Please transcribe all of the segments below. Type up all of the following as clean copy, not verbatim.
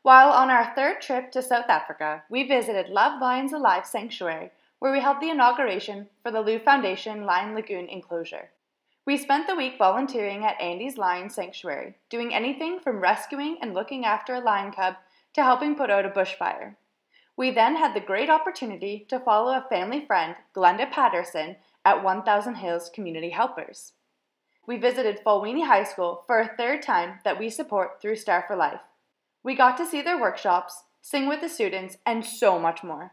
While on our third trip to South Africa, we visited Love Lions Alive Sanctuary, where we held the inauguration for the Lou Foundation Lion Lagoon enclosure. We spent the week volunteering at Andy's Lion Sanctuary, doing anything from rescuing and looking after a lion cub to helping put out a bushfire. We then had the great opportunity to follow a family friend, Glenda Patterson, at 1000 Hills Community Helpers. We visited Fulweenie High School for a third time that we support through Star for Life. We got to see their workshops, sing with the students, and so much more.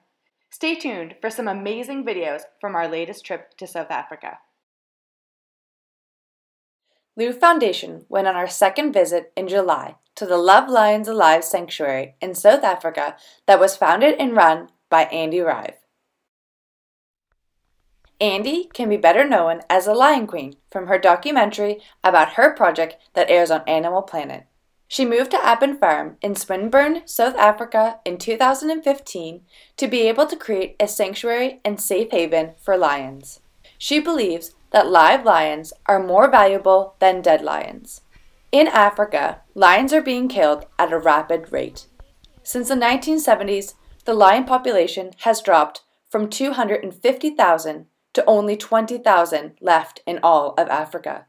Stay tuned for some amazing videos from our latest trip to South Africa. Lou Foundation went on our second visit in July to the Love Lions Alive Sanctuary in South Africa that was founded and run by Andy Rive. Andy can be better known as the Lion Queen from her documentary about her project that airs on Animal Planet. She moved to Appen Farm in Swinburne, South Africa in 2015 to be able to create a sanctuary and safe haven for lions. She believes that live lions are more valuable than dead lions. In Africa, lions are being killed at a rapid rate. Since the 1970s, the lion population has dropped from 250,000 to only 20,000 left in all of Africa.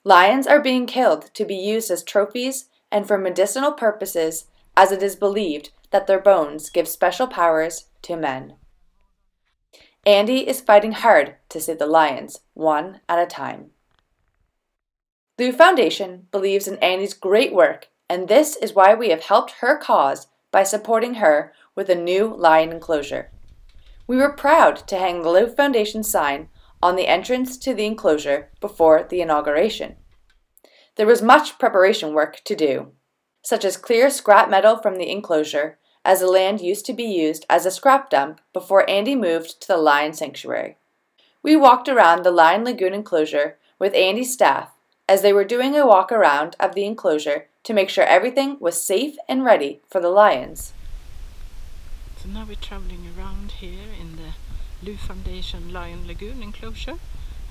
Lions are being killed to be used as trophies and for medicinal purposes, as it is believed that their bones give special powers to men. Andy is fighting hard to save the lions, one at a time. Lou Foundation believes in Andy's great work, and this is why we have helped her cause by supporting her with a new lion enclosure. We were proud to hang the Lou Foundation sign on the entrance to the enclosure before the inauguration. There was much preparation work to do, such as clear scrap metal from the enclosure, as the land used to be used as a scrap dump before Andy moved to the Lion Sanctuary. We walked around the Lion Lagoon enclosure with Andy's staff as they were doing a walk around of the enclosure to make sure everything was safe and ready for the lions. So now we're traveling around here in the Lou Foundation Lion Lagoon enclosure,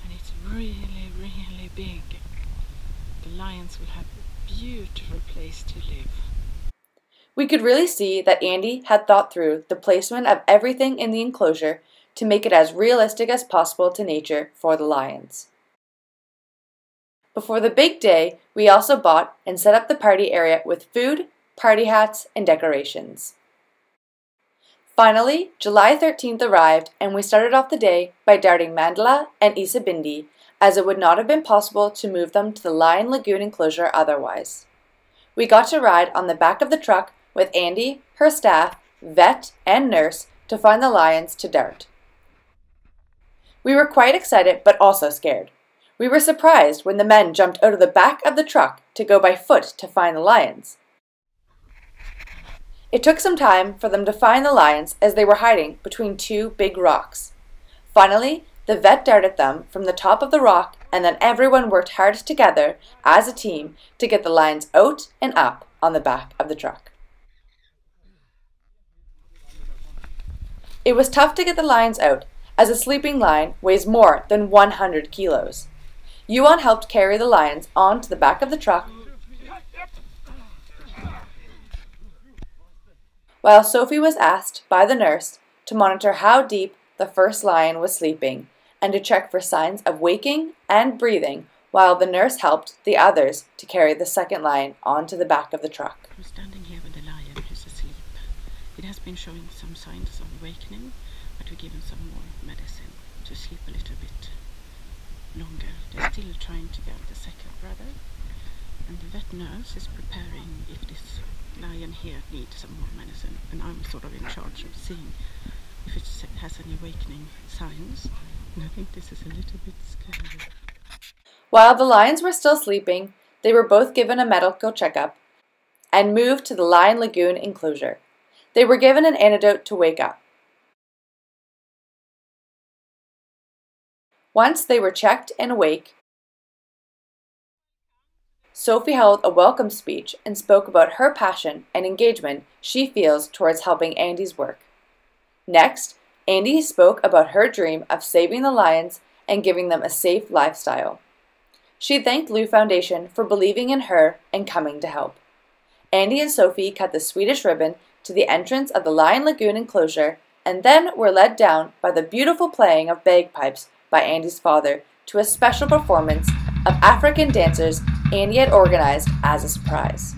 and it's really, really big. The lions will have a beautiful place to live. We could really see that Andy had thought through the placement of everything in the enclosure to make it as realistic as possible to nature for the lions. Before the big day, we also bought and set up the party area with food, party hats, and decorations. Finally, July 13th arrived and we started off the day by darting Mandela and Isibindi, as it would not have been possible to move them to the Lion Lagoon enclosure otherwise. We got to ride on the back of the truck with Andy, her staff, vet, and nurse to find the lions to dart. We were quite excited but also scared. We were surprised when the men jumped out of the back of the truck to go by foot to find the lions. It took some time for them to find the lions as they were hiding between two big rocks. Finally, the vet darted them from the top of the rock, and then everyone worked hard together as a team to get the lions out and up on the back of the truck. It was tough to get the lions out, as a sleeping lion weighs more than 100 kilos. Yuan helped carry the lions onto the back of the truck, while Sophie was asked by the nurse to monitor how deep the first lion was sleeping and to check for signs of waking and breathing, while the nurse helped the others to carry the second lion onto the back of the truck. I'm standing here with the lion who's asleep. It has been showing some signs of awakening, but we give him some more medicine to sleep a little bit longer. They're still trying to get the second brother, and the vet nurse is preparing if this lion here needs some more medicine, and I'm sort of in charge of seeing if it has any awakening signs, and I think this is a little bit scary. While the lions were still sleeping, they were both given a medical checkup and moved to the Lion Lagoon enclosure. They were given an antidote to wake up. Once they were checked and awake, Sophie held a welcome speech and spoke about her passion and engagement she feels towards helping Andy's work. Next, Andy spoke about her dream of saving the lions and giving them a safe lifestyle. She thanked Lou Foundation for believing in her and coming to help. Andy and Sophie cut the Swedish ribbon to the entrance of the Lion Lagoon enclosure and then were led down by the beautiful playing of bagpipes by Andy's father to a special performance of African dancers Andy had organized as a surprise.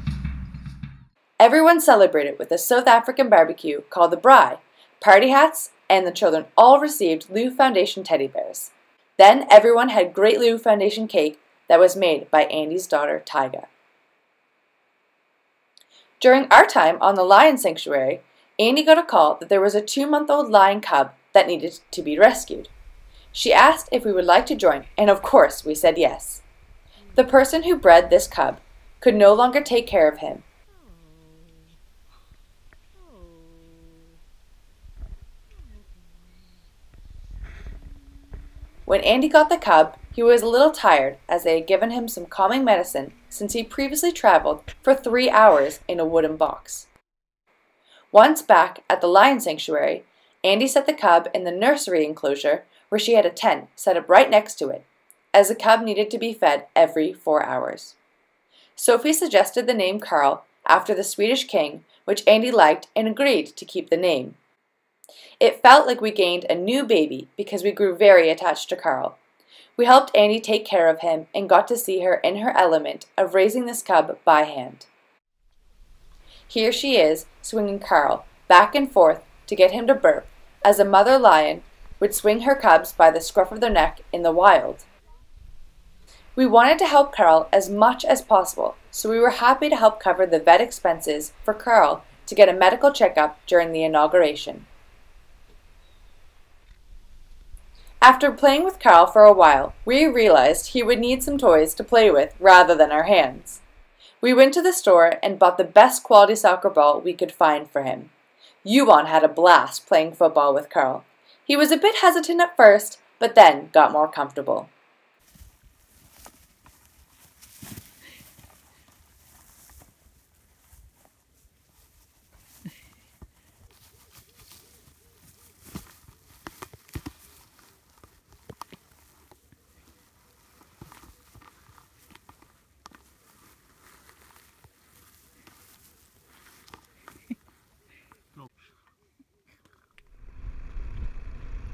Everyone celebrated with a South African barbecue called the braai, party hats, and the children all received Lou Foundation teddy bears. Then everyone had great Lou Foundation cake that was made by Andy's daughter Tyga. During our time on the lion sanctuary, Andy got a call that there was a 2-month-old lion cub that needed to be rescued. She asked if we would like to join, and of course we said yes. The person who bred this cub could no longer take care of him. When Andy got the cub, he was a little tired as they had given him some calming medicine since he previously traveled for 3 hours in a wooden box. Once back at the lion sanctuary, Andy set the cub in the nursery enclosure where she had a tent set up right next to it, as the cub needed to be fed every 4 hours. Sophie suggested the name Carl after the Swedish king, which Andy liked and agreed to keep the name. It felt like we gained a new baby because we grew very attached to Carl. We helped Andy take care of him and got to see her in her element of raising this cub by hand. Here she is, swinging Carl back and forth to get him to burp, as a mother lion would swing her cubs by the scruff of their neck in the wild. We wanted to help Carl as much as possible, so we were happy to help cover the vet expenses for Carl to get a medical checkup during the inauguration. After playing with Carl for a while, we realized he would need some toys to play with rather than our hands. We went to the store and bought the best quality soccer ball we could find for him. Yuan had a blast playing football with Carl. He was a bit hesitant at first, but then got more comfortable.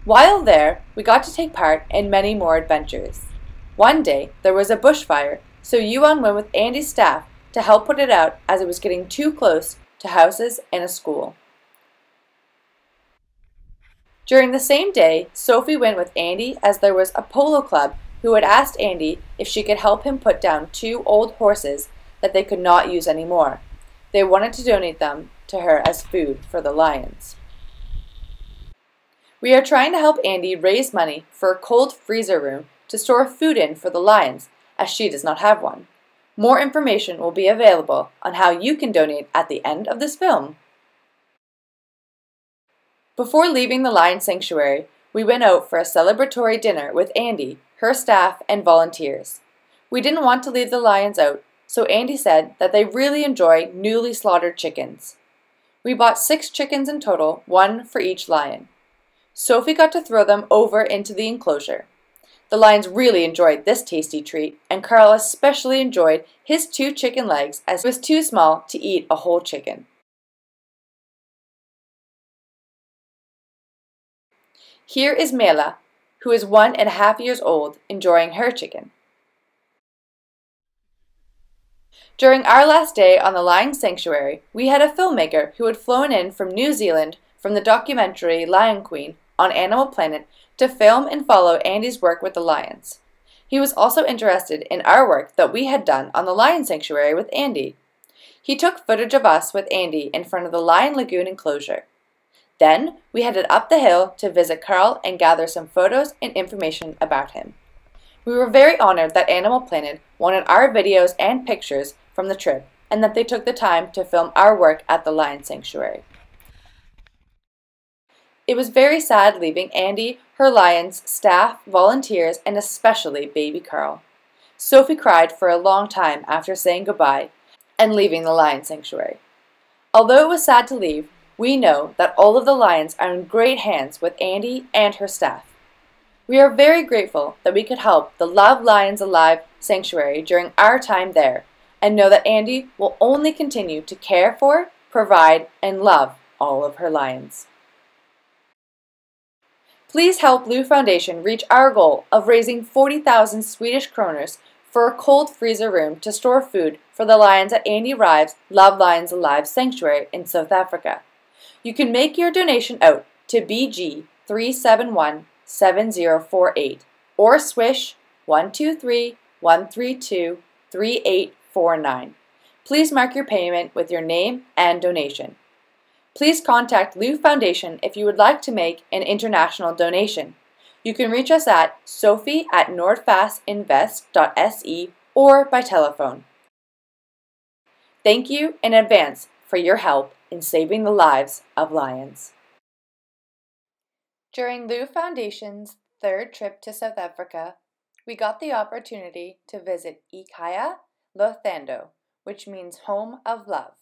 While there, we got to take part in many more adventures. One day, there was a bushfire, so Yuan went with Andy's staff to help put it out as it was getting too close to houses and a school. During the same day, Sophie went with Andy as there was a polo club who had asked Andy if she could help him put down 2 old horses that they could not use anymore. They wanted to donate them to her as food for the lions. We are trying to help Andy raise money for a cold freezer room to store food in for the lions, as she does not have one. More information will be available on how you can donate at the end of this film. Before leaving the lion sanctuary, we went out for a celebratory dinner with Andy, her staff, and volunteers. We didn't want to leave the lions out, so Andy said that they really enjoy newly slaughtered chickens. We bought 6 chickens in total, 1 for each lion. Sophie got to throw them over into the enclosure. The lions really enjoyed this tasty treat, and Carl especially enjoyed his 2 chicken legs as he was too small to eat a whole chicken. Here is Mela, who is 1.5 years old, enjoying her chicken. During our last day on the Lion Sanctuary, we had a filmmaker who had flown in from New Zealand from the documentary Lion Queen on Animal Planet to film and follow Andy's work with the lions. He was also interested in our work that we had done on the Lion Sanctuary with Andy. He took footage of us with Andy in front of the Lion Lagoon enclosure. Then we headed up the hill to visit Carl and gather some photos and information about him. We were very honored that Animal Planet wanted our videos and pictures from the trip and that they took the time to film our work at the Lion Sanctuary. It was very sad leaving Andy, her lions, staff, volunteers, and especially baby Carl. Sophie cried for a long time after saying goodbye and leaving the Lion Sanctuary. Although it was sad to leave, we know that all of the lions are in great hands with Andy and her staff. We are very grateful that we could help the Love Lions Alive Sanctuary during our time there, and know that Andy will only continue to care for, provide, and love all of her lions. Please help Lu Foundation reach our goal of raising 40,000 Swedish kroners for a cold freezer room to store food for the lions at Andy Rives Love Lions Alive Sanctuary in South Africa. You can make your donation out to BG 371-7048 or Swish 123-132-3849. Please mark your payment with your name and donation. Please contact Lu Foundation if you would like to make an international donation. You can reach us at sophie@nordfastinvest.se or by telephone. Thank you in advance for your help in saving the lives of lions. During Lu Foundation's third trip to South Africa, we got the opportunity to visit Ekhaya Lothando, which means Home of Love.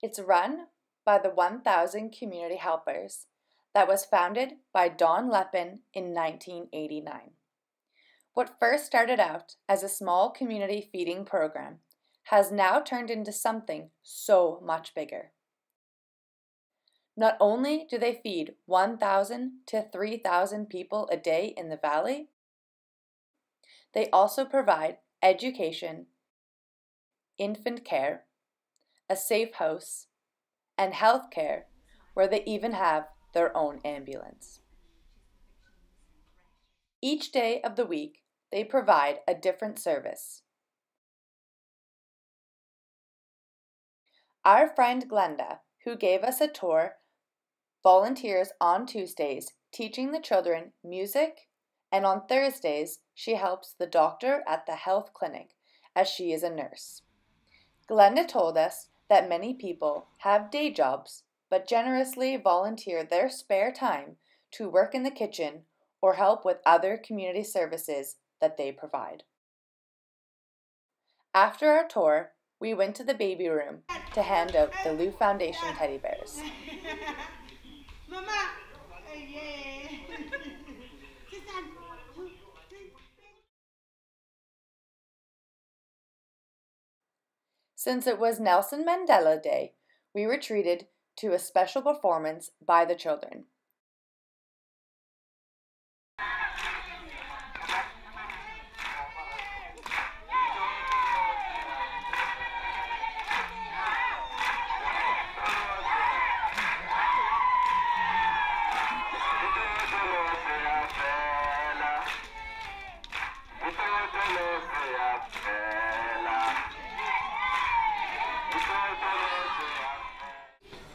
It's run by the 1,000 Community Helpers that was founded by Don Lepin in 1989. What first started out as a small community feeding program has now turned into something so much bigger. Not only do they feed 1,000 to 3,000 people a day in the valley, they also provide education, infant care, a safe house, and health care, where they even have their own ambulance. Each day of the week, they provide a different service. Our friend Glenda, who gave us a tour, volunteers on Tuesdays teaching the children music, and on Thursdays she helps the doctor at the health clinic as she is a nurse. Glenda told us that many people have day jobs but generously volunteer their spare time to work in the kitchen or help with other community services that they provide. After our tour, we went to the baby room to hand out the Lu Foundation teddy bears. Since it was Nelson Mandela Day, we were treated to a special performance by the children.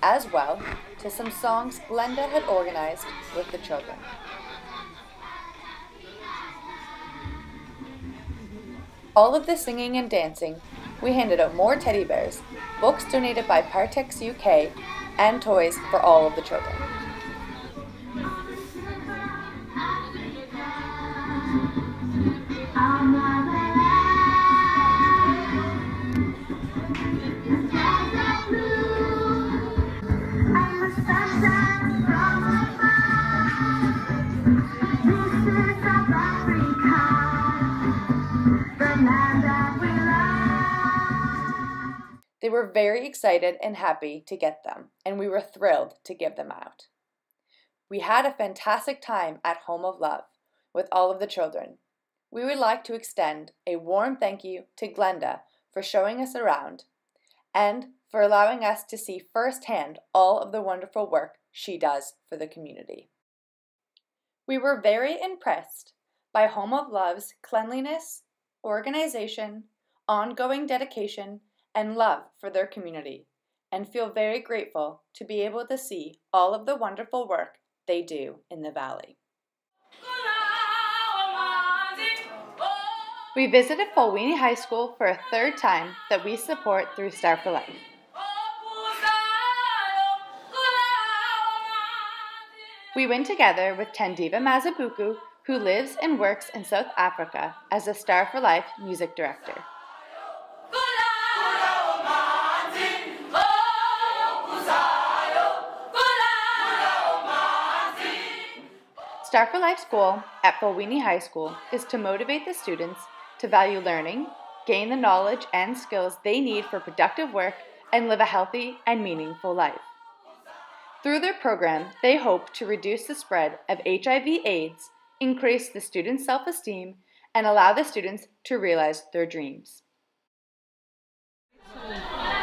As well to some songs Glenda had organized with the children. All of the singing and dancing, we handed out more teddy bears, books donated by Partex UK, and toys for all of the children. They were very excited and happy to get them, and we were thrilled to give them out. We had a fantastic time at Home of Love with all of the children. We would like to extend a warm thank you to Glenda for showing us around and for allowing us to see firsthand all of the wonderful work she does for the community. We were very impressed by Home of Love's cleanliness, organization, ongoing dedication, and love for their community, and feel very grateful to be able to see all of the wonderful work they do in the valley. We visited Folwini High School for a third time that we support through Star for Life. We went together with Tandiva Mazabuku, who lives and works in South Africa as a Star for Life music director. Star for Life's goal at Folwini High School is to motivate the students to value learning, gain the knowledge and skills they need for productive work and live a healthy and meaningful life. Through their program, they hope to reduce the spread of HIV/AIDS, increase the students' self-esteem, and allow the students to realize their dreams.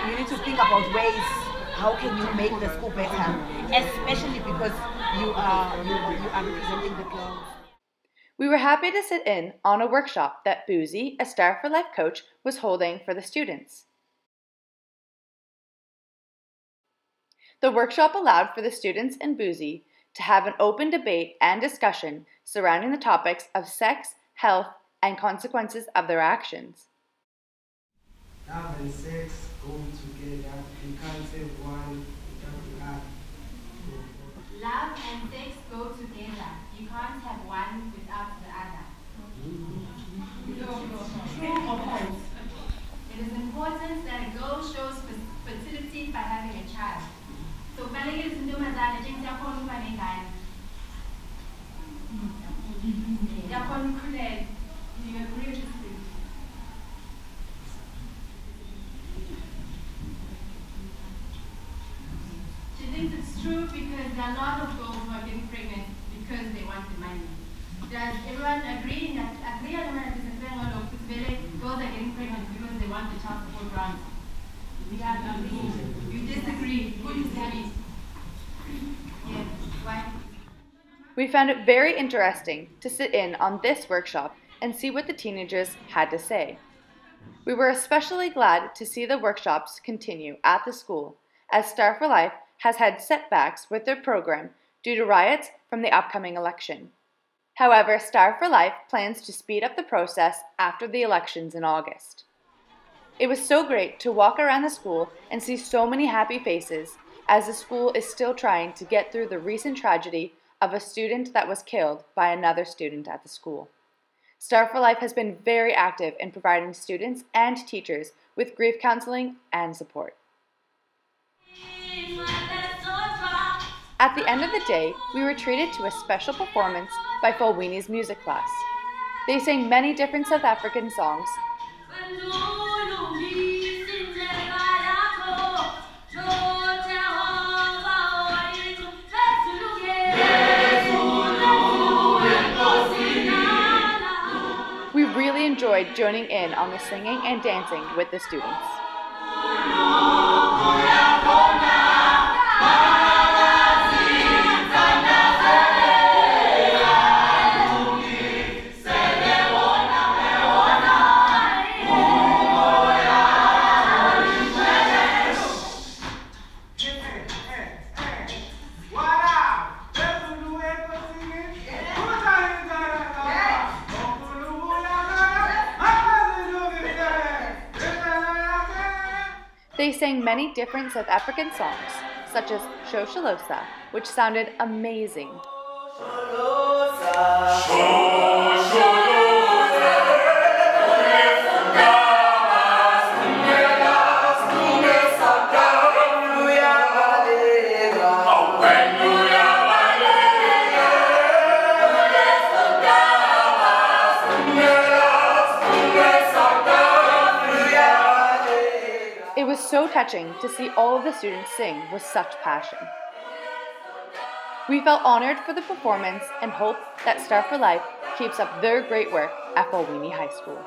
You need to think about ways, how can you make the school better, especially because you are representing the girls. We were happy to sit in on a workshop that Boozy, a Star for Life coach, was holding for the students. The workshop allowed for the students and Boozy to have an open debate and discussion surrounding the topics of sex, health, and consequences of their actions. Love and sex go together. You can't say one without the other. Love and sex go together. You can't have one without the other. True or false? It is important that a girl shows fertility by having a child. So, kubalulekile izintombazane nje ziyakhona ukuba nengane. Ziyakhona ukukhulelwa. Do you agree with this? She thinks it's true because there are a lot of girls who are getting pregnant because they want the money. Does everyone agree? Agree or girls are getting pregnant because they want the child support grant? We have agree. You disagree. Who disagrees? Yes. Why? We found it very interesting to sit in on this workshop and see what the teenagers had to say. We were especially glad to see the workshops continue at the school, as Star for Life has had setbacks with their program due to riots from the upcoming election. However, Star for Life plans to speed up the process after the elections in August. It was so great to walk around the school and see so many happy faces, as the school is still trying to get through the recent tragedy of a student that was killed by another student at the school. Star for Life has been very active in providing students and teachers with grief counseling and support. At the end of the day, we were treated to a special performance by Fulwini's music class. They sang many different South African songs. We really enjoyed joining in on the singing and dancing with the students. They sang many different South African songs, such as Shosholoza, which sounded amazing. It was so touching to see all of the students sing with such passion. We felt honored for the performance and hope that Star for Life keeps up their great work at Fulwini High School.